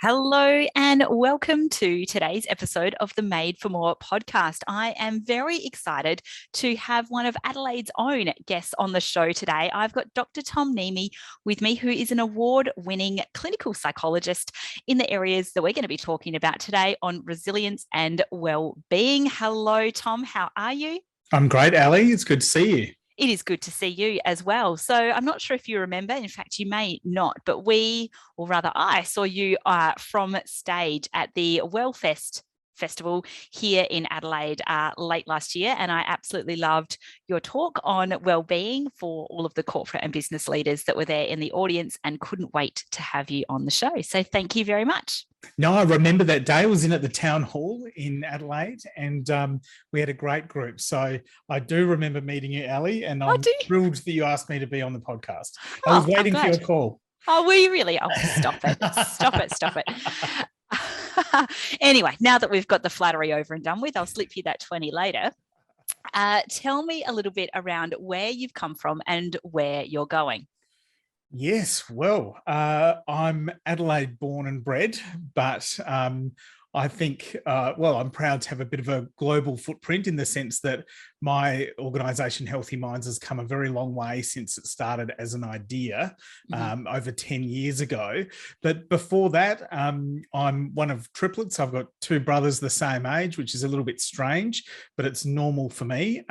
Hello and welcome to today's episode of the Made for More podcast. I am very excited to have one of Adelaide's own guests on the show today. I've got Dr. Tom Nehmy with me, who is an award-winning clinical psychologist in the areas that we're going to be talking about today on resilience and well-being. Hello, Tom. How are you? I'm great, Ali. It's good to see you. It is good to see you as well. So I'm not sure if you remember, in fact, you may not, but I saw you from stage at the Wellfest Festival here in Adelaide late last year. And I absolutely loved your talk on well-being for all of the corporate and business leaders that were there in the audience, and couldn't wait to have you on the show. So thank you very much. No, I remember that day. I was in at the town hall in Adelaide, and we had a great group. So I do remember meeting you, Ali, and I'm thrilled that you asked me to be on the podcast. I was waiting for your call. Oh, were you really? Oh, stop it. Stop it. Anyway, now that we've got the flattery over and done with, I'll slip you that 20 later. Tell me a little bit around where you've come from and where you're going. Yes, well, I'm Adelaide born and bred, but I think, I'm proud to have a bit of a global footprint, in the sense that my organisation, Healthy Minds, has come a very long way since it started as an idea over 10 years ago. But before that, I'm one of triplets. I've got two brothers the same age, which is a little bit strange, but it's normal for me.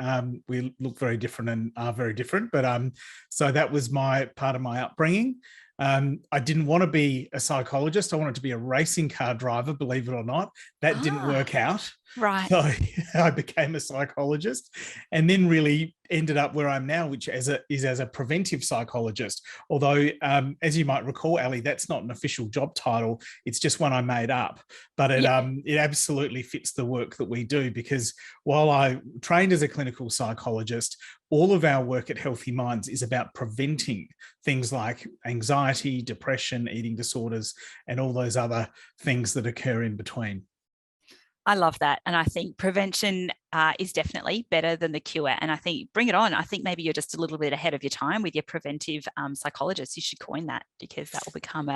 We look very different and are very different. But so that was part of my upbringing. I didn't want to be a psychologist. I wanted to be a racing car driver, believe it or not. That didn't work out. Right. So I became a psychologist, and then really ended up where I'm now, which is as a preventive psychologist. Although, as you might recall, Ali, that's not an official job title. It's just one I made up. But it absolutely fits the work that we do, because while I trained as a clinical psychologist, all of our work at Healthy Minds is about preventing things like anxiety, depression, eating disorders, and all those other things that occur in between. I love that. And I think prevention is definitely better than the cure. And I think, bring it on. I think maybe you're just a little bit ahead of your time with your preventive psychologist. You should coin that, because that will become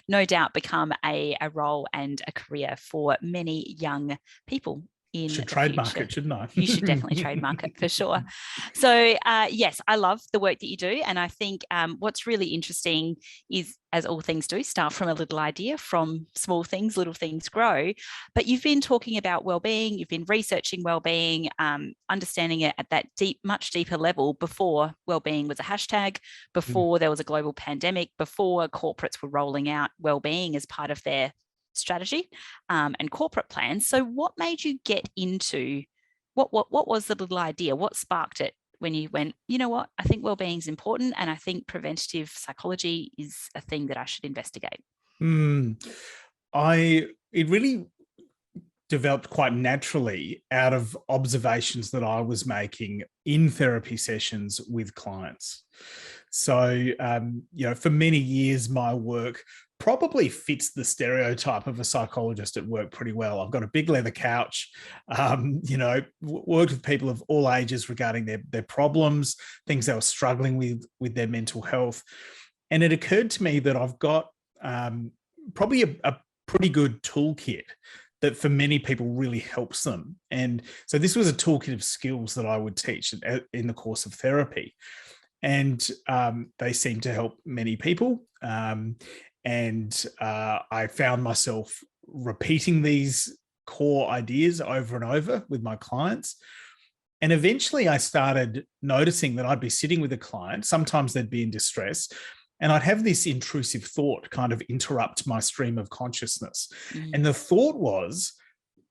no doubt become a role and a career for many young people. Should trademark it, shouldn't I? You should definitely trademark it for sure. So yes, I love the work that you do. And I think what's really interesting is, as all things do, start from a little idea. From small things, little things grow. But you've been talking about well-being, you've been researching well-being, understanding it at that much deeper level before well-being was a hashtag, before there was a global pandemic, before corporates were rolling out well-being as part of their strategy and corporate plans. So what made you get into, what was the little idea? What sparked it when you went, you know what, I think well-being is important, and I think preventative psychology is a thing that I should investigate? It really developed quite naturally out of observations that I was making in therapy sessions with clients. So, for many years, my work probably fits the stereotype of a psychologist at work pretty well. I've got a big leather couch, worked with people of all ages regarding their problems, things they were struggling with their mental health. And it occurred to me that I've got probably a pretty good toolkit that for many people really helps them. And so this was a toolkit of skills that I would teach in the course of therapy. And they seem to help many people. And I found myself repeating these core ideas over and over with my clients. And eventually I started noticing that I'd be sitting with a client, sometimes they'd be in distress, and I'd have this intrusive thought kind of interrupt my stream of consciousness. And the thought was,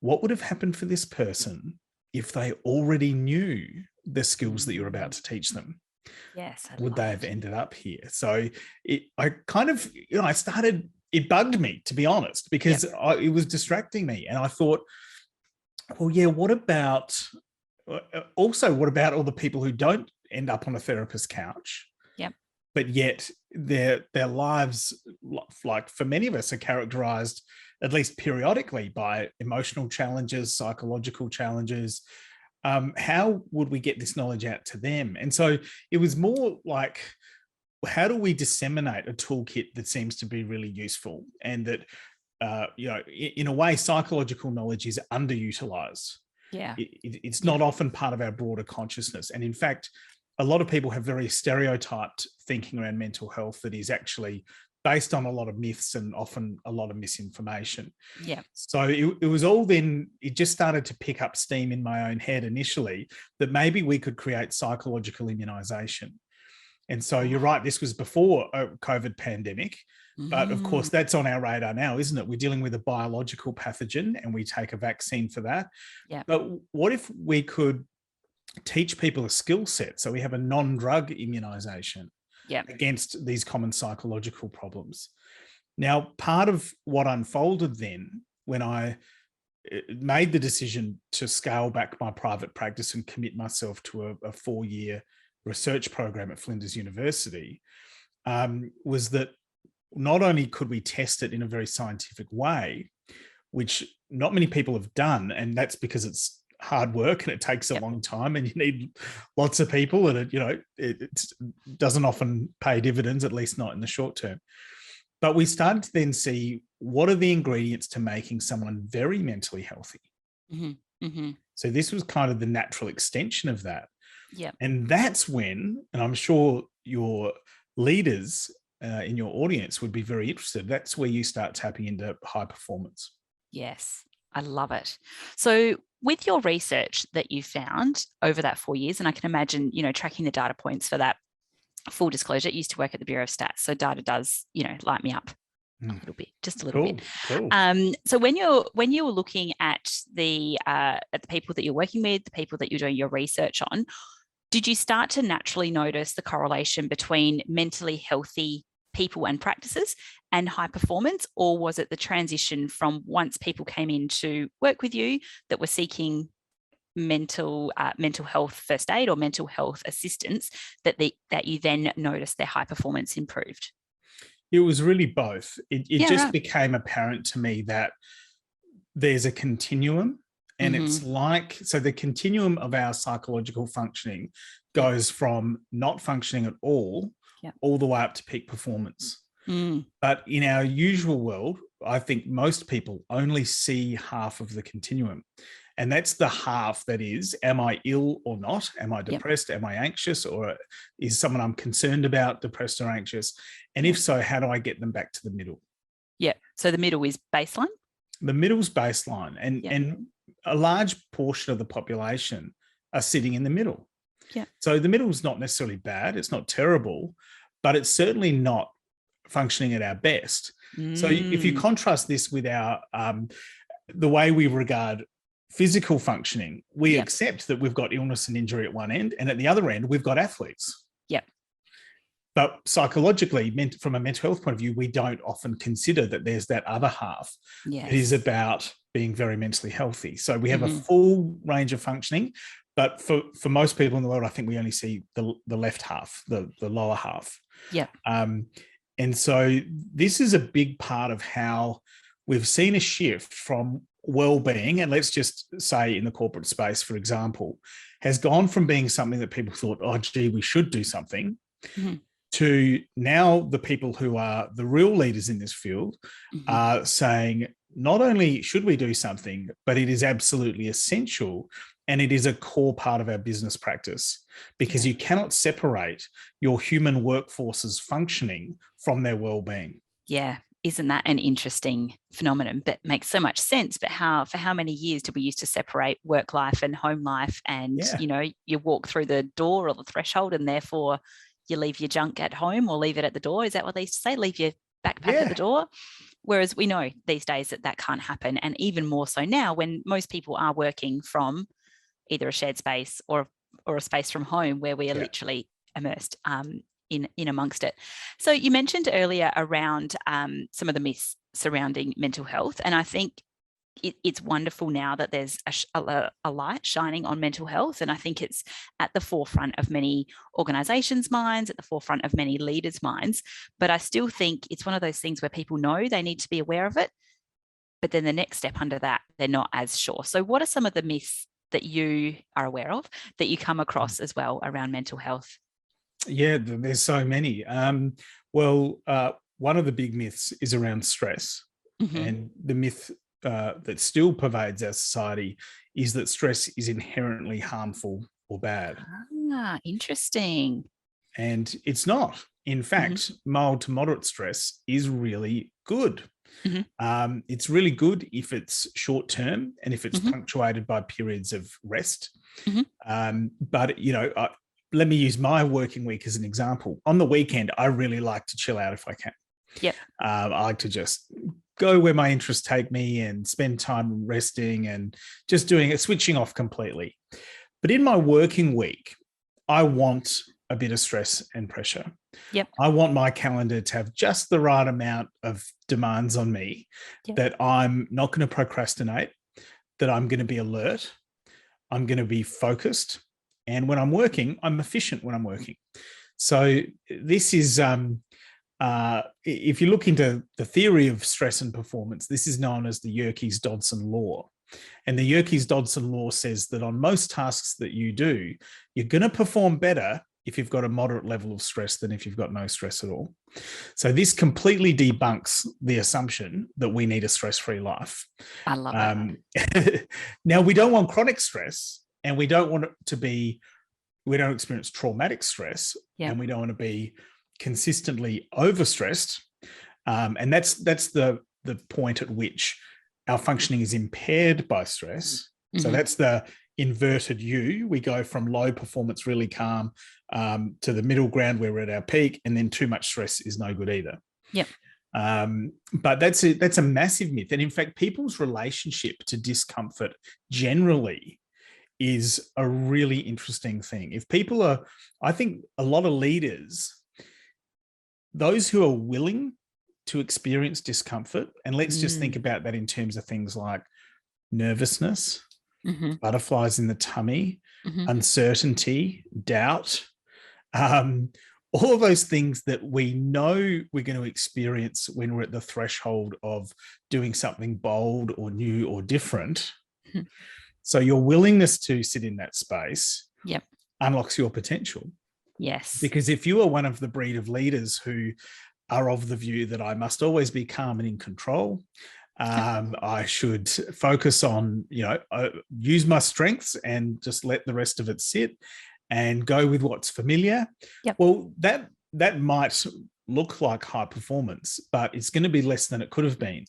what would have happened for this person if they already knew the skills that you're about to teach them? Yes. Would they have ended up here? So it bugged me, to be honest, because it was distracting me. And I thought, well, yeah, what about all the people who don't end up on a therapist's couch? Yep. But yet their lives, like for many of us, are characterized, at least periodically, by emotional challenges, psychological challenges. How would we get this knowledge out to them? And so it was more like, how do we disseminate a toolkit that seems to be really useful and that in a way, psychological knowledge is underutilized. Yeah. It's not often part of our broader consciousness. And in fact, a lot of people have very stereotyped thinking around mental health that is actually based on a lot of myths and often a lot of misinformation. Yeah. So it was all then, it just started to pick up steam in my own head initially that maybe we could create psychological immunization. And so you're right, this was before a COVID pandemic, but of course that's on our radar now, isn't it? We're dealing with a biological pathogen and we take a vaccine for that. Yeah. But what if we could teach people a skill set so we have a non-drug immunization against these common psychological problems? Now, part of what unfolded then when I made the decision to scale back my private practice and commit myself to a 4-year research program at Flinders University was that not only could we test it in a very scientific way, which not many people have done, and that's because it's hard work and it takes a long time and you need lots of people, and it doesn't often pay dividends, at least not in the short term. But we started to then see what are the ingredients to making someone very mentally healthy. So this was kind of the natural extension of that. Yeah. And that's when, and I'm sure your leaders in your audience would be very interested, that's where you start tapping into high performance. Yes, I love it. So with your research that you found over that 4 years, and I can imagine, tracking the data points for that, full disclosure, I used to work at the Bureau of Stats. So data does, light me up a little bit, just a little bit. Cool. So when you were looking at the people that you're working with, the people that you're doing your research on, did you start to naturally notice the correlation between mentally healthy people and practices and high performance, or was it the transition from once people came in to work with you that were seeking mental health first aid or mental health assistance that you then noticed their high performance improved? It was really both. It just became apparent to me that there's a continuum, and it's like, so the continuum of our psychological functioning goes from not functioning at all the way up to peak performance. But in our usual world, I think most people only see half of the continuum. And that's the half that is, am I ill or not? Am I depressed? Am I anxious? Or is someone I'm concerned about depressed or anxious? And if so, how do I get them back to the middle? Yeah. So the middle is baseline? The middle's baseline. And a large portion of the population are sitting in the middle. Yeah. So the middle is not necessarily bad. It's not terrible, but it's certainly not functioning at our best. So if you contrast this with our the way we regard physical functioning, we accept that we've got illness and injury at one end, and at the other end, we've got athletes. Yep. But psychologically, from a mental health point of view, we don't often consider that there's that other half. Yes. It is about being very mentally healthy. So we have a full range of functioning, but for most people in the world, I think we only see the left half, the lower half. Yeah. And so this is a big part of how we've seen a shift from well-being, and let's just say in the corporate space, for example, has gone from being something that people thought, oh, gee, we should do something, to now the people who are the real leaders in this field are saying, not only should we do something, but it is absolutely essential, and it is a core part of our business practice, because you cannot separate your human workforce's functioning from their well-being. Yeah. Isn't that an interesting phenomenon? But makes so much sense. But for how many years did we used to separate work life and home life? And, you walk through the door or the threshold and therefore you leave your junk at home or leave it at the door. Is that what they used to say? Leave your backpack at the door? Whereas we know these days that can't happen. And even more so now when most people are working from either a shared space or a space from home where we are literally immersed in amongst it. So you mentioned earlier around some of the myths surrounding mental health, and I think it's wonderful now that there's a light shining on mental health, and I think it's at the forefront of many organisations' minds, at the forefront of many leaders' minds. But I still think it's one of those things where people know they need to be aware of it, but then the next step under that, they're not as sure. So what are some of the myths that you are aware of that you come across as well around mental health? Yeah, there's so many. One of the big myths is around stress. And the myth that still pervades our society is that stress is inherently harmful or bad. Ah, interesting. And it's not. In fact, mild to moderate stress is really good. It's really good if it's short term and if it's punctuated by periods of rest. But, let me use my working week as an example. On the weekend, I really like to chill out if I can. Yep. I like to just go where my interests take me and spend time resting and just doing it, switching off completely. But in my working week, I want a bit of stress and pressure. Yep. I want my calendar to have just the right amount of demands on me that I'm not going to procrastinate, that I'm going to be alert, I'm going to be focused. And when I'm working, I'm efficient when I'm working. So this is, if you look into the theory of stress and performance, this is known as the Yerkes-Dodson law. And the Yerkes-Dodson law says that on most tasks that you do, you're going to perform better if you've got a moderate level of stress than if you've got no stress at all. So this completely debunks the assumption that we need a stress-free life. I love it. Now, we don't want chronic stress, and we don't want it to be, we don't experience traumatic stress, and we don't want to be consistently overstressed. And that's the point at which our functioning is impaired by stress. So that's the inverted U. We go from low performance, really calm, to the middle ground where we're at our peak, and then too much stress is no good either. Yep. But that's a massive myth. And in fact, people's relationship to discomfort generally is a really interesting thing. If people are, I think a lot of leaders, those who are willing to experience discomfort, and let's just think about that in terms of things like nervousness, butterflies in the tummy, uncertainty, doubt, all of those things that we know we're going to experience when we're at the threshold of doing something bold or new or different. So your willingness to sit in that space unlocks your potential. Yes. Because if you are one of the breed of leaders who are of the view that I must always be calm and in control, I should focus on, use my strengths and just let the rest of it sit and go with what's familiar. Well, that might look like high performance, but it's going to be less than it could have been.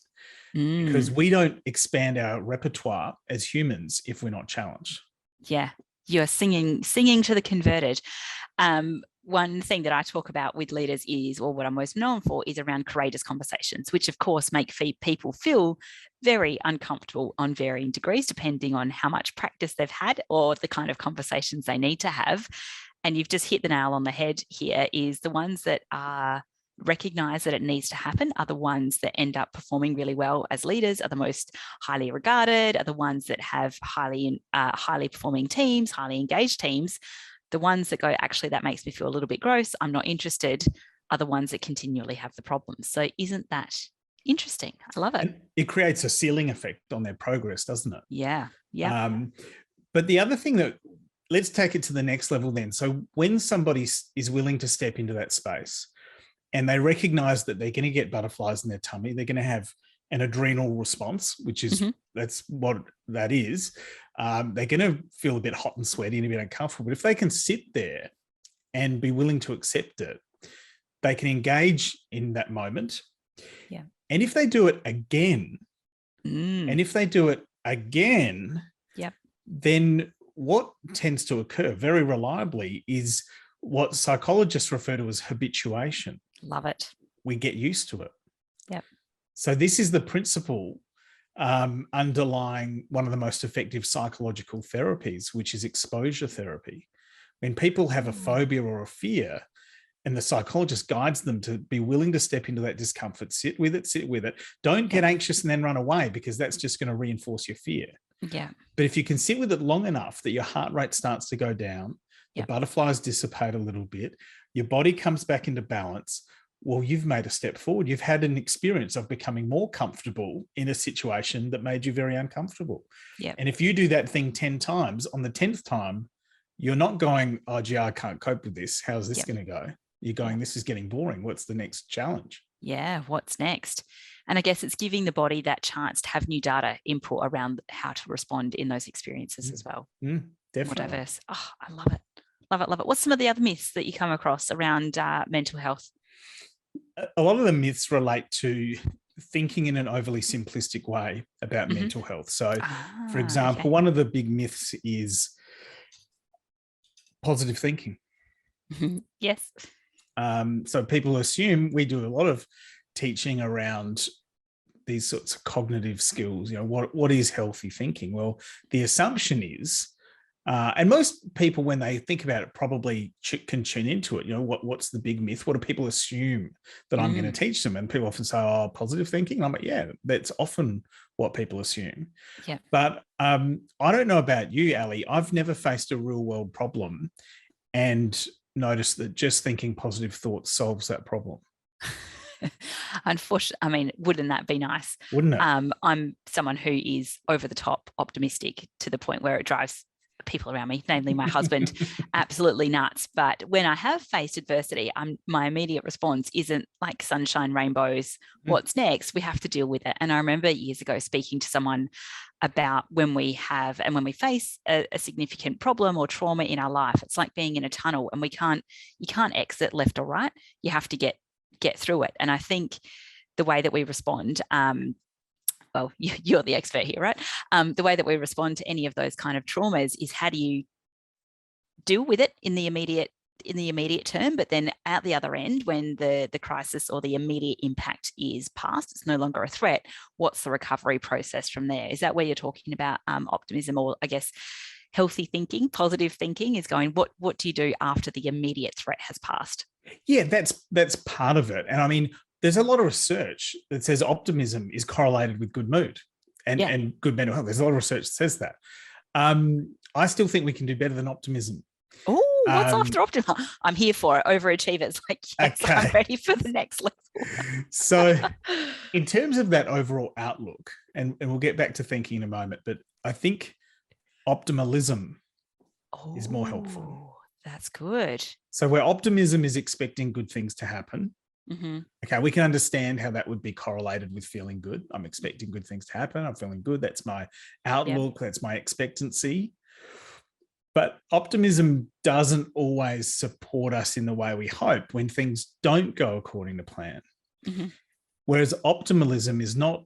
Because we don't expand our repertoire as humans if we're not challenged. Yeah, you're singing to the converted. One thing that I talk about with leaders is, or what I'm most known for, is around courageous conversations, which of course make people feel very uncomfortable on varying degrees, depending on how much practice they've had or the kind of conversations they need to have. And you've just hit the nail on the head here, is the ones that are recognize that it needs to happen are the ones that end up performing really well as leaders, are the most highly regarded, are the ones that have highly performing teams, highly engaged teams. The ones that go, actually, that makes me feel a little bit gross, I'm not interested, are the ones that continually have the problems. So isn't that interesting? I love it. And it creates a ceiling effect on their progress, doesn't it? Yeah. But the other thing that, let's take it to the next level then. So when somebody is willing to step into that space, and they recognize that they're going to get butterflies in their tummy, they're going to have an adrenal response, which is, that's what that is. They're going to feel a bit hot and sweaty and a bit uncomfortable. But if they can sit there and be willing to accept it, they can engage in that moment. Yeah. And if they do it again, then what tends to occur very reliably is what psychologists refer to as habituation. Love it. We get used to it. Yep. So this is the principle underlying one of the most effective psychological therapies, which is exposure therapy. When people have a phobia or a fear, and the psychologist guides them to be willing to step into that discomfort, sit with it. Don't get anxious and then run away, because that's just going to reinforce your fear. Yeah. But if you can sit with it long enough that your heart rate starts to go down, the butterflies dissipate a little bit, your body comes back into balance, well, you've made a step forward. You've had an experience of becoming more comfortable in a situation that made you very uncomfortable. Yeah. And if you do that thing 10 times, on the 10th time, you're not going, oh, gee, I can't cope with this. How's this going to go? You're going, this is getting boring. What's the next challenge? Yeah, what's next? And I guess it's giving the body that chance to have new data input around how to respond in those experiences as well. More Definitely. diverse. Oh, I love it. Love it, love it. What's some of the other myths that you come across around mental health? A lot of the myths relate to thinking in an overly simplistic way about mental health. So, for example, Okay. one of the big myths is positive thinking. Yes. So people assume we do a lot of teaching around these sorts of cognitive skills. You know, what is healthy thinking? Well, the assumption is, and most people, when they think about it, probably can tune into it. You know, what's the big myth? What do people assume that I'm going to teach them? And people often say, "Oh, positive thinking." I'm like, yeah, that's often what people assume. Yeah. But I don't know about you, Ali. I've never faced a real world problem and noticed that just thinking positive thoughts solves that problem. Unfortunately, I mean, wouldn't that be nice? Wouldn't it? I'm someone who is over the top optimistic to the point where it drives people around me, namely my husband, absolutely nuts. But when I have faced adversity, my immediate response isn't like sunshine, rainbows, what's next? We have to deal with it. And I remember years ago speaking to someone about when we face a significant problem or trauma in our life, it's like being in a tunnel and you can't exit left or right. You have to get through it. And I think the way that we respond, well, you're the expert here, right? The way that we respond to any of those kind of traumas is how do you deal with it in the immediate term, but then at the other end, when the crisis or the immediate impact is past, it's no longer a threat, what's the recovery process from there? Is that where you're talking about optimism, or I guess healthy thinking, positive thinking is going, what do you do after the immediate threat has passed? Yeah, that's part of it. And I mean, there's a lot of research that says optimism is correlated with good mood and good mental health. There's a lot of research that says that. I still think we can do better than optimism. Oh, what's after optimism? I'm here for it. Overachievers, like, yes, okay. I'm ready for the next level. So in terms of that overall outlook, and we'll get back to thinking in a moment, but I think optimalism is more helpful. That's good. So where optimism is expecting good things to happen, okay, we can understand how that would be correlated with feeling good. I'm expecting good things to happen. I'm feeling good. That's my outlook. That's my expectancy. But optimism doesn't always support us in the way we hope when things don't go according to plan. Whereas optimism is not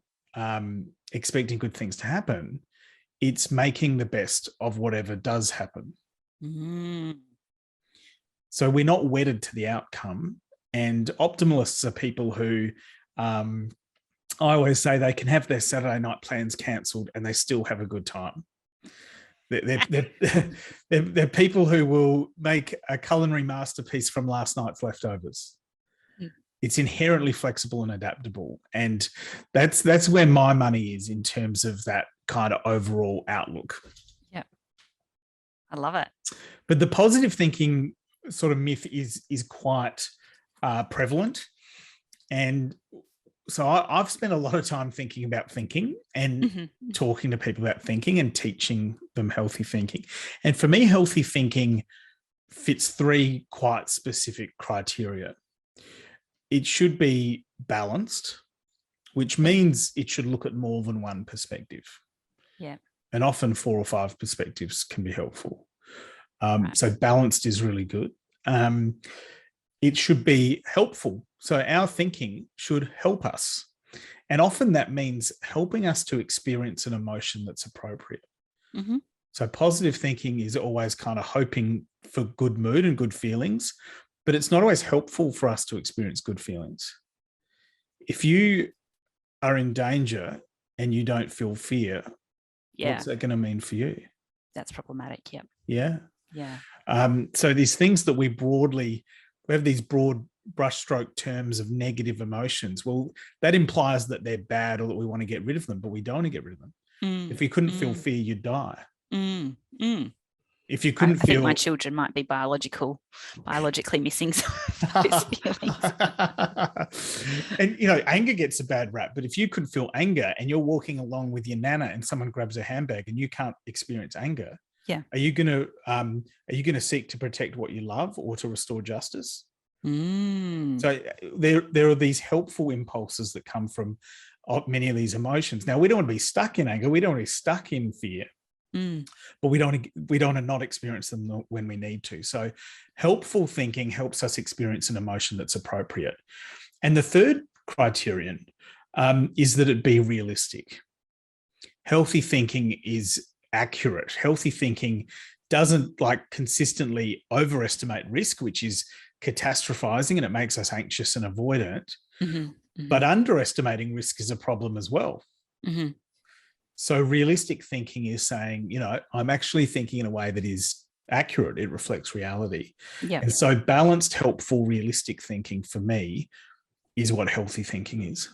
expecting good things to happen. It's making the best of whatever does happen. So we're not wedded to the outcome. And optimists are people who, I always say, they can have their Saturday night plans cancelled and they still have a good time. They're people who will make a culinary masterpiece from last night's leftovers. It's inherently flexible and adaptable. And that's where my money is in terms of that kind of overall outlook. Yeah. I love it. But the positive thinking sort of myth is quite prevalent. And so I've spent a lot of time thinking about thinking and talking to people about thinking and teaching them healthy thinking. And for me, healthy thinking fits three quite specific criteria. It should be balanced, which means it should look at more than one perspective. Yeah. And often 4 or 5 perspectives can be helpful. So balanced is really good. It should be helpful. So our thinking should help us. And often that means helping us to experience an emotion that's appropriate. So positive thinking is always kind of hoping for good mood and good feelings, but it's not always helpful for us to experience good feelings. If you are in danger and you don't feel fear, what's that going to mean for you? That's problematic. Yeah. Yeah. Yeah. So these things that we have these broad brushstroke terms of negative emotions. Well, that implies that they're bad or that we want to get rid of them, but we don't want to get rid of them. If you couldn't feel fear, you'd die. If you couldn't feel, I think my children might be biologically missing some of those feelings. And anger gets a bad rap, but if you could feel anger and you're walking along with your nana and someone grabs a handbag and you can't experience anger, are you going to seek to protect what you love or to restore justice? Mm. So there are these helpful impulses that come from many of these emotions. Now, we don't want to be stuck in anger. We don't want to be stuck in fear, but we don't want to not experience them when we need to. So helpful thinking helps us experience an emotion that's appropriate. And the third criterion is that it be realistic. Healthy thinking is accurate. Healthy thinking doesn't consistently overestimate risk, which is catastrophizing, and it makes us anxious and avoidant. But underestimating risk is a problem as well. So realistic thinking is saying, I'm actually thinking in a way that is accurate. It reflects reality. Yeah. And so balanced, helpful, realistic thinking for me is what healthy thinking is.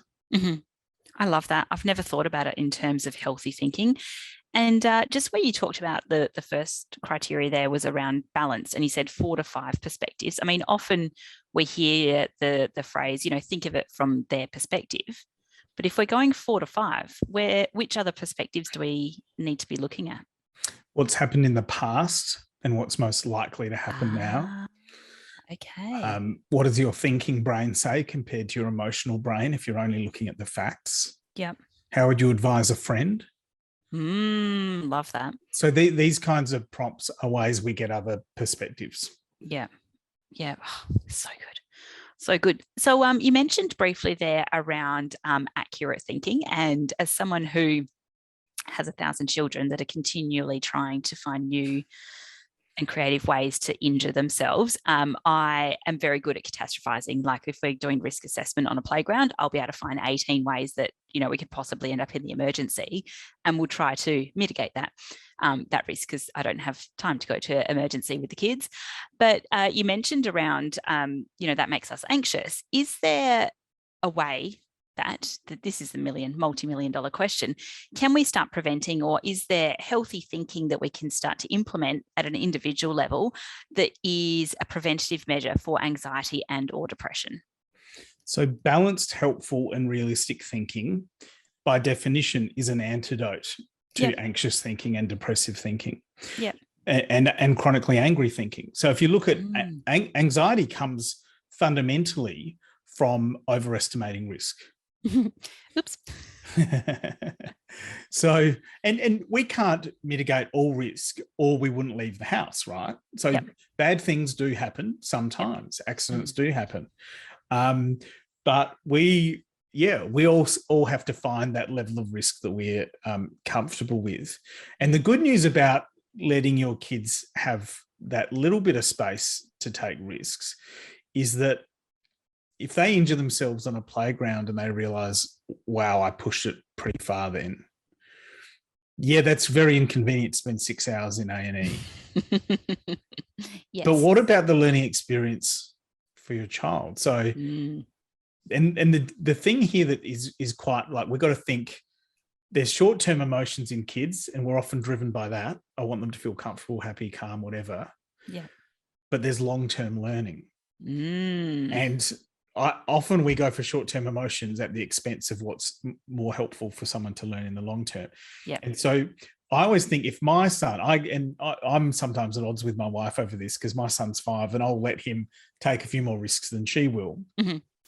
I love that. I've never thought about it in terms of healthy thinking. And just where you talked about the first criteria there was around balance, and you said 4 to 5 perspectives. I mean, often we hear the phrase, think of it from their perspective. But if we're going 4 to 5, which other perspectives do we need to be looking at? What's happened in the past and what's most likely to happen now. Okay. What does your thinking brain say compared to your emotional brain if you're only looking at the facts? Yep. How would you advise a friend? Love that. So these kinds of prompts are ways we get other perspectives. Yeah. Yeah. Oh, so good. So good. So you mentioned briefly there around accurate thinking. And as someone who has 1,000 children that are continually trying to find new and creative ways to injure themselves, I am very good at catastrophizing. Like if we're doing risk assessment on a playground, I'll be able to find 18 ways that, we could possibly end up in the emergency, and we'll try to mitigate that risk, because I don't have time to go to emergency with the kids. But you mentioned around, that makes us anxious. Is there a way that this is the multi-million dollar question, can we start preventing, or is there healthy thinking that we can start to implement at an individual level that is a preventative measure for anxiety and or depression? So balanced, helpful, and realistic thinking, by definition, is an antidote to anxious thinking and depressive thinking. And chronically angry thinking. So if you look at anxiety comes fundamentally from overestimating risk. Oops. So, and we can't mitigate all risk, or we wouldn't leave the house, right? So bad things do happen sometimes. Accidents do happen. But we all have to find that level of risk that we're comfortable with. And the good news about letting your kids have that little bit of space to take risks is that if they injure themselves on a playground and they realize, wow, I pushed it pretty far then. Yeah, that's very inconvenient to spend 6 hours in A&E. But what about the learning experience for your child? So, and the thing here that is quite we've got to think, there's short-term emotions in kids, and we're often driven by that. I want them to feel comfortable, happy, calm, whatever. Yeah. But there's long-term learning. And often we go for short-term emotions at the expense of what's more helpful for someone to learn in the long term. And so I always think, if my son, I'm sometimes at odds with my wife over this, because my son's 5 and I'll let him take a few more risks than she will.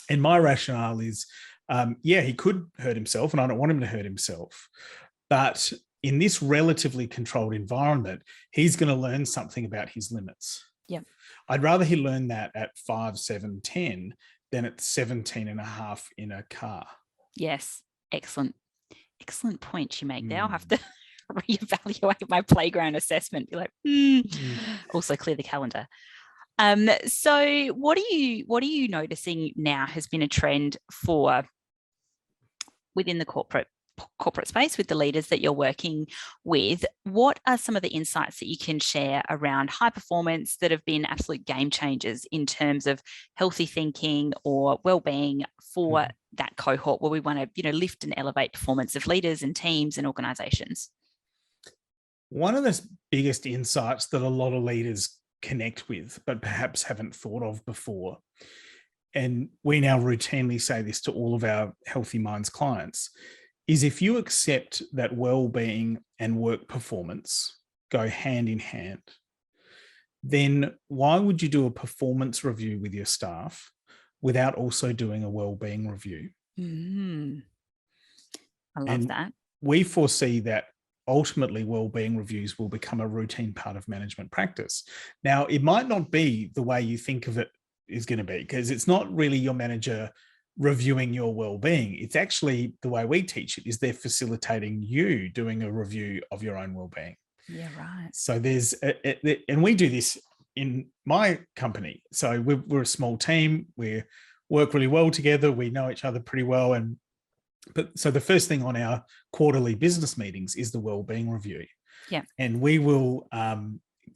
And my rationale is, he could hurt himself, and I don't want him to hurt himself. But in this relatively controlled environment, he's going to learn something about his limits. I'd rather he learn that at 5, 7, 10 than at 17 and a half in a car. Yes. Excellent point you make there. I'll have to reevaluate my playground assessment. Be like, also clear the calendar. So what are you noticing now has been a trend for within the corporate space with the leaders that you're working with? What are some of the insights that you can share around high performance that have been absolute game changers in terms of healthy thinking or well-being for that cohort, where we want to, lift and elevate performance of leaders and teams and organizations? One of the biggest insights that a lot of leaders connect with, but perhaps haven't thought of before, and we now routinely say this to all of our Healthy Minds clients, is if you accept that well-being and work performance go hand in hand, then why would you do a performance review with your staff without also doing a wellbeing review? I love And that. we foresee that ultimately wellbeing reviews will become a routine part of management practice. Now, it might not be the way you think of it is going to be, because it's not really your manager reviewing your well-being. It's actually, the way we teach it is they're facilitating you doing a review of your own well-being. Yeah, right. So and we do this in my company. So we're a small team. We work really well together. We know each other pretty well. So the first thing on our quarterly business meetings is the well-being review. Yeah. And we will,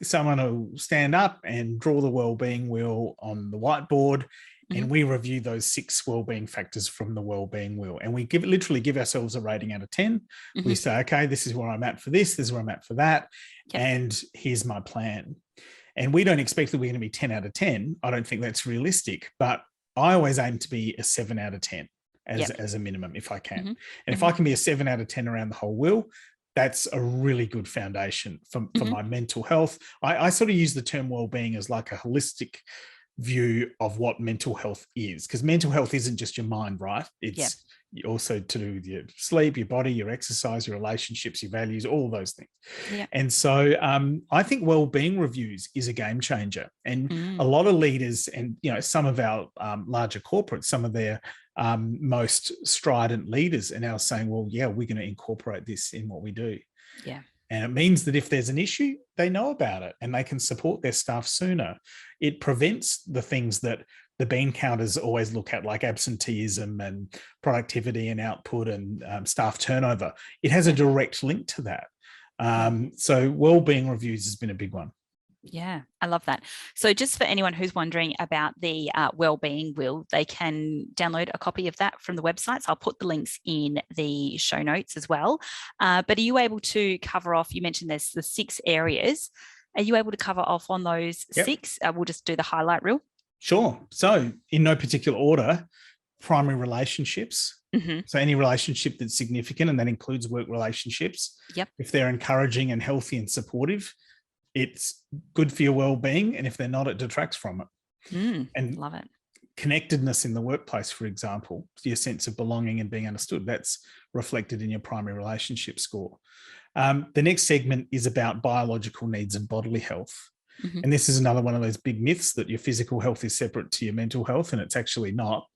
someone will stand up and draw the well-being wheel on the whiteboard, and we review those 6 well-being factors from the well-being wheel. And we literally give ourselves a rating out of 10. We say, okay, this is where I'm at for this is where I'm at for that. Yep. And here's my plan. And we don't expect that we're going to be 10 out of 10. I don't think that's realistic, but I always aim to be a 7 out of 10 as a minimum, if I can. And if I can be a 7 out of 10 around the whole wheel, that's a really good foundation for my mental health. I sort of use the term well-being as like a holistic view of what mental health is, because mental health isn't just your mind, right? It's also to do with your sleep, your body, your exercise, your relationships, your values, all of those things. And so I think well-being reviews is a game changer. And a lot of leaders and, some of our larger corporates, some of their most strident leaders are now saying, well, yeah, we're going to incorporate this in what we do. Yeah. And it means that if there's an issue, they know about it and they can support their staff sooner. It prevents the things that the bean counters always look at, like absenteeism and productivity and output and staff turnover. It has a direct link to that. So wellbeing reviews has been a big one. Yeah, I love that. So just for anyone who's wondering about the wellbeing wheel, they can download a copy of that from the website. So I'll put the links in the show notes as well. But are you able to cover off, you mentioned there's the 6 areas. Are you able to cover off on those 6? We'll just do the highlight reel. Sure. So in no particular order, primary relationships. So any relationship that's significant, and that includes work relationships. If they're encouraging and healthy and supportive, it's good for your well-being. And if they're not, it detracts from it. And love it. Connectedness in the workplace, for example, your sense of belonging and being understood, that's reflected in your primary relationship score. The next segment is about biological needs and bodily health. And this is another one of those big myths that your physical health is separate to your mental health, and it's actually not.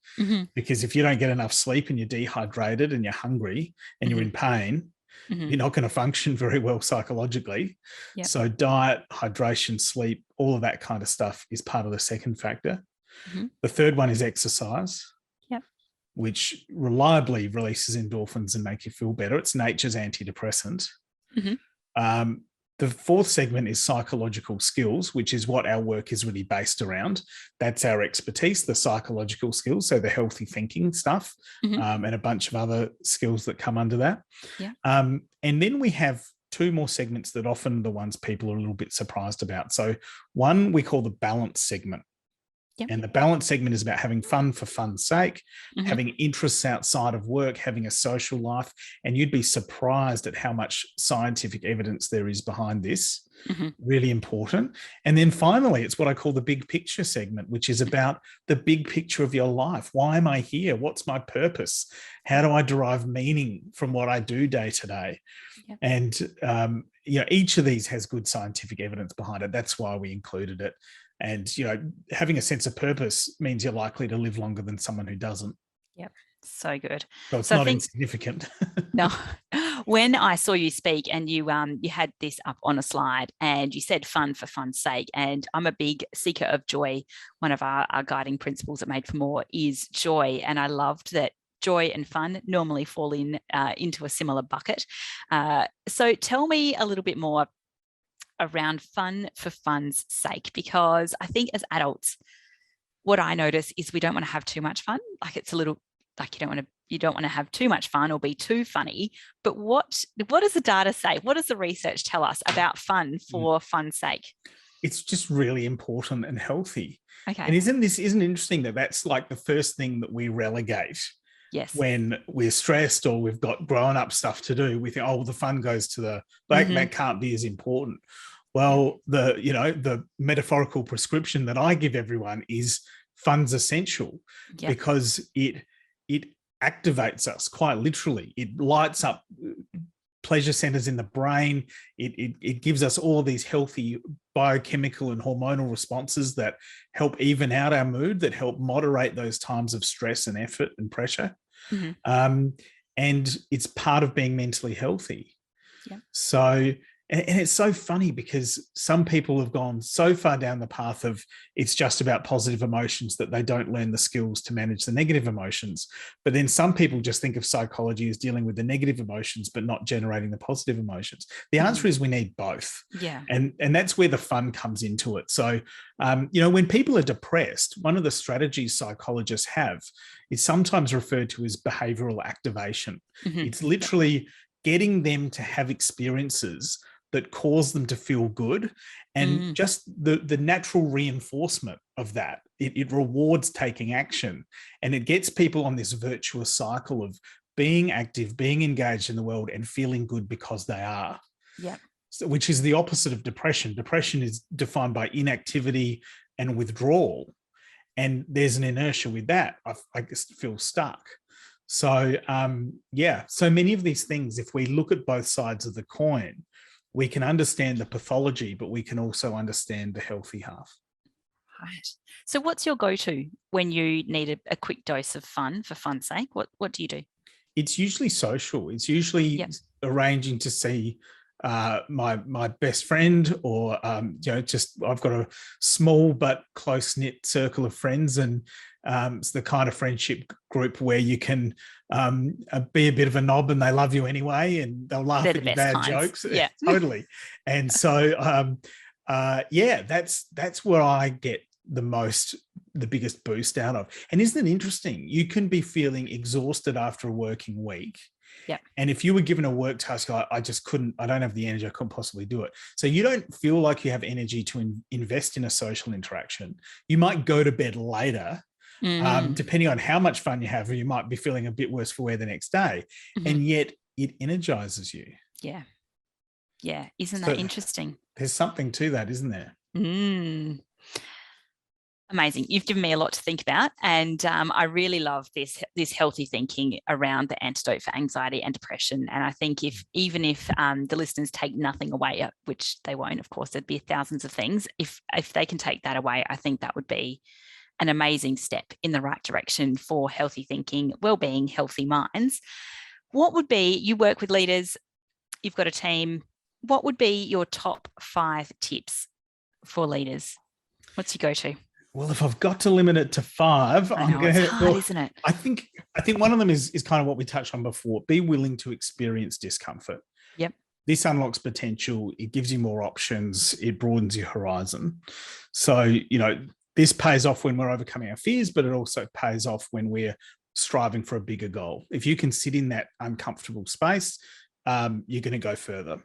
Because if you don't get enough sleep and you're dehydrated and you're hungry and you're in pain, you're not going to function very well psychologically. So diet, hydration, sleep, all of that kind of stuff is part of the second factor. The third one is exercise, which reliably releases endorphins and make you feel better. It's nature's antidepressant. The fourth segment is psychological skills, which is what our work is really based around. That's our expertise, the psychological skills, so the healthy thinking stuff, and a bunch of other skills that come under that. And then we have 2 more segments that often the ones people are a little bit surprised about. So one we call the balance segment. And the balance segment is about having fun for fun's sake, having interests outside of work, having a social life. And you'd be surprised at how much scientific evidence there is behind this. Really important. And then finally, it's what I call the big picture segment, which is about the big picture of your life. Why am I here? What's my purpose? How do I derive meaning from what I do day to day? And each of these has good scientific evidence behind it. That's why we included it. And, having a sense of purpose means you're likely to live longer than someone who doesn't. So good. So it's not insignificant. No, when I saw you speak and you had this up on a slide and you said fun for fun's sake, and I'm a big seeker of joy. One of our guiding principles at Made for More is joy. And I loved that joy and fun normally fall into a similar bucket. So tell me a little bit more around fun for fun's sake, because I think as adults, what I notice is we don't want to have too much fun. Like it's a little like you don't want to have too much fun or be too funny. But what does the data say? What does the research tell us about fun for fun's sake? It's just really important and healthy. Okay. And isn't it interesting that that's like the first thing that we relegate? Yes. When we're stressed or we've got grown up stuff to do, we think, oh, the fun goes to that can't be as important. Well, the metaphorical prescription that I give everyone is fun's essential, because it activates us quite literally. It lights up pleasure centers in the brain. It gives us all of these healthy biochemical and hormonal responses that help even out our mood, that help moderate those times of stress and effort and pressure. And it's part of being mentally healthy. So, and it's so funny because some people have gone so far down the path of it's just about positive emotions that they don't learn the skills to manage the negative emotions. But then some people just think of psychology as dealing with the negative emotions, but not generating the positive emotions. The answer is we need both. And that's where the fun comes into it. So, when people are depressed, one of the strategies psychologists have is sometimes referred to as behavioural activation. It's literally getting them to have experiences that cause them to feel good, and just the natural reinforcement of that. It rewards taking action, and it gets people on this virtuous cycle of being active, being engaged in the world, and feeling good because they are. So, which is the opposite of depression. Depression is defined by inactivity and withdrawal, and there's an inertia with that. I just feel stuck. So, so many of these things, if we look at both sides of the coin, we can understand the pathology, but we can also understand the healthy half. Right. So what's your go-to when you need a quick dose of fun for fun's sake? What do you do? It's usually social. It's usually arranging to see my best friend, or just I've got a small but close-knit circle of friends, and it's the kind of friendship group where you can be a bit of a knob and they love you anyway, and they'll laugh at your bad jokes. Totally. And so that's where I get the biggest boost out of. And isn't it interesting? You can be feeling exhausted after a working week. And if you were given a work task, I just couldn't, I don't have the energy, I couldn't possibly do it. So you don't feel like you have energy to invest in a social interaction. You might go to bed later, depending on how much fun you have, or you might be feeling a bit worse for wear the next day. And yet it energizes you. Isn't that interesting? There's something to that, isn't there? Amazing. You've given me a lot to think about, and I really love this healthy thinking around the antidote for anxiety and depression. And I think even if the listeners take nothing away, which they won't, of course, there'd be thousands of things. If they can take that away, I think that would be an amazing step in the right direction for healthy thinking, well-being, healthy minds. What would be, you work with leaders, you've got a team, what would be your top 5 tips for leaders? What's your go-to? Well, if I've got to limit it to 5, I'm going to. It's hard, isn't it? I think one of them is kind of what we touched on before. Be willing to experience discomfort. This unlocks potential. It gives you more options. It broadens your horizon. So, this pays off when we're overcoming our fears, but it also pays off when we're striving for a bigger goal. If you can sit in that uncomfortable space, you're going to go further.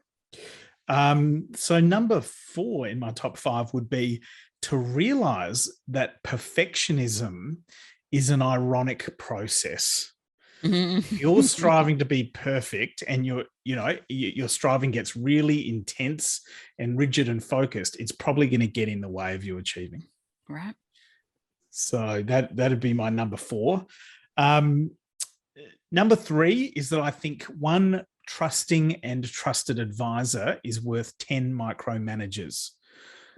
So number 4 in my top 5 would be to realize that perfectionism is an ironic process. You're striving to be perfect, and your striving gets really intense and rigid and focused. It's probably going to get in the way of you achieving. Right. So that'd be my number 4. Number 3 is that I think one trusting and trusted advisor is worth 10 micromanagers.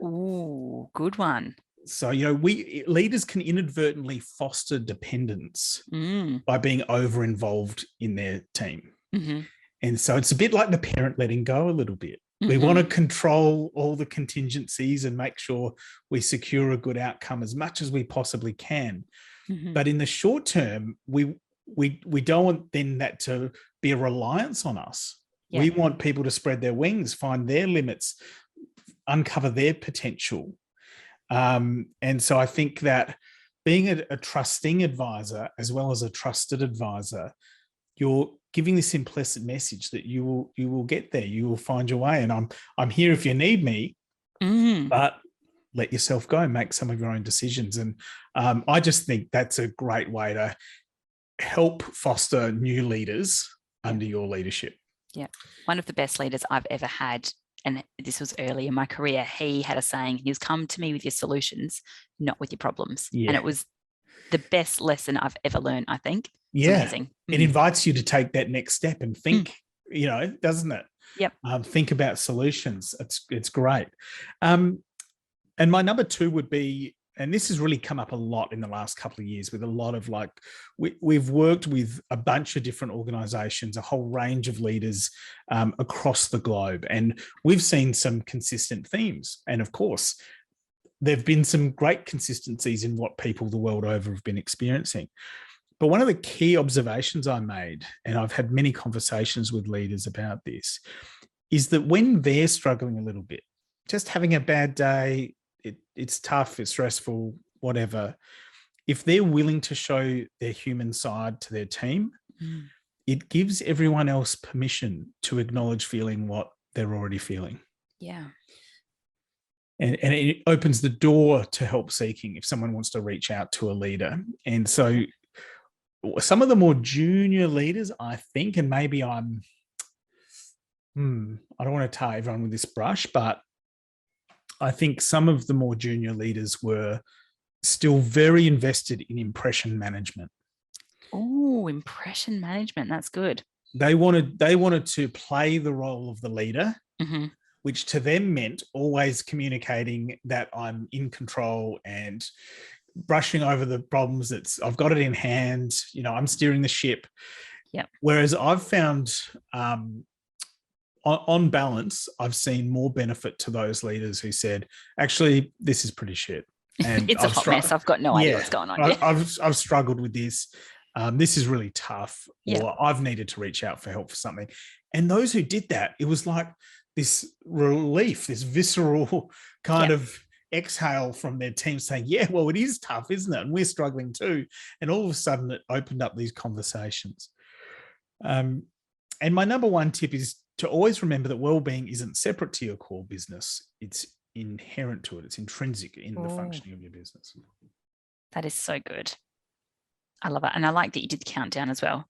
Ooh, good one. So, leaders can inadvertently foster dependence by being over-involved in their team. And so it's a bit like the parent letting go a little bit. We want to control all the contingencies and make sure we secure a good outcome as much as we possibly can. But in the short term, we don't want then that to be a reliance on us. We want people to spread their wings, find their limits, uncover their potential. And so I think that being a trusting advisor as well as a trusted advisor, you're giving this implicit message that you will get there, you will find your way, and I'm here if you need me, but let yourself go, make some of your own decisions. And I just think that's a great way to help foster new leaders under your leadership. One of the best leaders I've ever had and this was early in my career, he had a saying, he was, come to me with your solutions, not with your problems. Yeah. And it was the best lesson I've ever learned, I think. It's amazing. It invites you to take that next step and think, doesn't it? Yep. Think about solutions. It's great. And my number 2 would be, and this has really come up a lot in the last couple of years with a lot of we've worked with a bunch of different organizations, a whole range of leaders across the globe. And we've seen some consistent themes. And of course, there've been some great consistencies in what people the world over have been experiencing. But one of the key observations I made, and I've had many conversations with leaders about this, is that when they're struggling a little bit, just having a bad day, it's tough, it's stressful, whatever, if they're willing to show their human side to their team, it gives everyone else permission to acknowledge feeling what they're already feeling. Yeah. And it opens the door to help seeking if someone wants to reach out to a leader. And so some of the more junior leaders, I think, and maybe I don't want to tar everyone with this brush, but I think some of the more junior leaders were still very invested in impression management. Oh, impression management. That's good. They wanted to play the role of the leader, which to them meant always communicating that I'm in control and brushing over the problems. I've got it in hand, I'm steering the ship. Yep. Whereas I've found on balance, I've seen more benefit to those leaders who said, actually, this is pretty shit. And it's a hot mess. I've got no idea what's going on. I've struggled with this. This is really tough, or I've needed to reach out for help for something. And those who did that, it was like this relief, this visceral kind of exhale from their team saying, yeah, well, it is tough, isn't it? And we're struggling too. And all of a sudden it opened up these conversations. And my number 1 tip is to always remember that well-being isn't separate to your core business. It's inherent to it. It's intrinsic in the functioning of your business. That is so good. I love it. And I like that you did the countdown as well.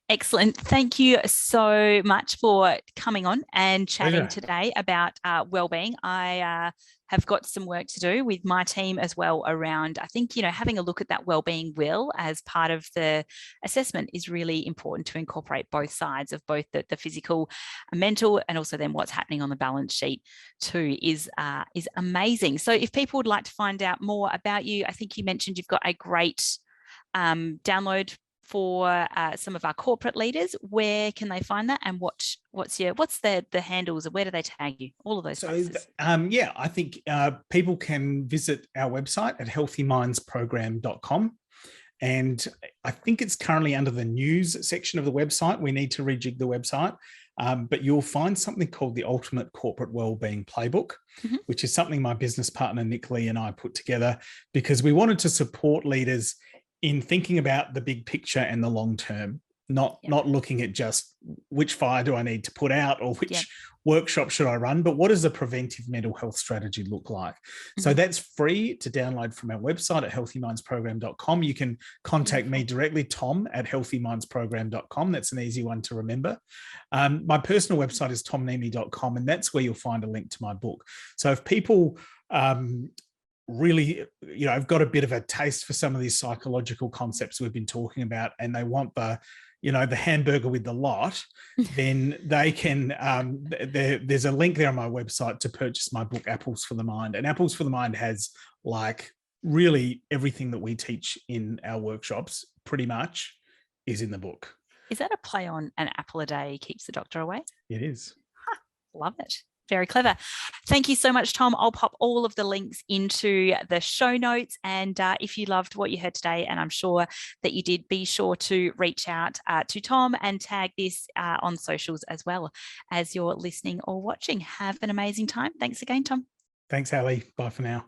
Excellent. Thank you so much for coming on and chatting today about wellbeing. I have got some work to do with my team as well around, I think, having a look at that wellbeing wheel as part of the assessment is really important to incorporate both sides of both the physical and mental, and also then what's happening on the balance sheet too is amazing. So if people would like to find out more about you, I think you mentioned you've got a great download for some of our corporate leaders. Where can they find that, and what's the handles, or where do they tag you? All of those places. I think people can visit our website at healthymindsprogram.com, and I think it's currently under the news section of the website. We need to rejig the website, but you'll find something called the Ultimate Corporate Wellbeing Playbook, which is something my business partner Nick Lee and I put together because we wanted to support leaders in thinking about the big picture and the long term, not looking at just which fire do I need to put out or which workshop should I run, but what does a preventive mental health strategy look like? So that's free to download from our website at healthymindsprogram.com. You can contact me directly, Tom at healthymindsprogram.com. That's an easy one to remember. My personal website is tomnehmy.com, and that's where you'll find a link to my book. So if people really, I've got a bit of a taste for some of these psychological concepts we've been talking about, and they want the hamburger with the lot, then they can, there's a link there on my website to purchase my book, Apples for the Mind. And Apples for the Mind has really everything that we teach in our workshops pretty much is in the book. Is that a play on an apple a day keeps the doctor away? It is. Love it. Very clever. Thank you so much, Tom. I'll pop all of the links into the show notes. And if you loved what you heard today, and I'm sure that you did, be sure to reach out to Tom and tag this on socials as well as you're listening or watching. Have an amazing time. Thanks again, Tom. Thanks, Ali. Bye for now.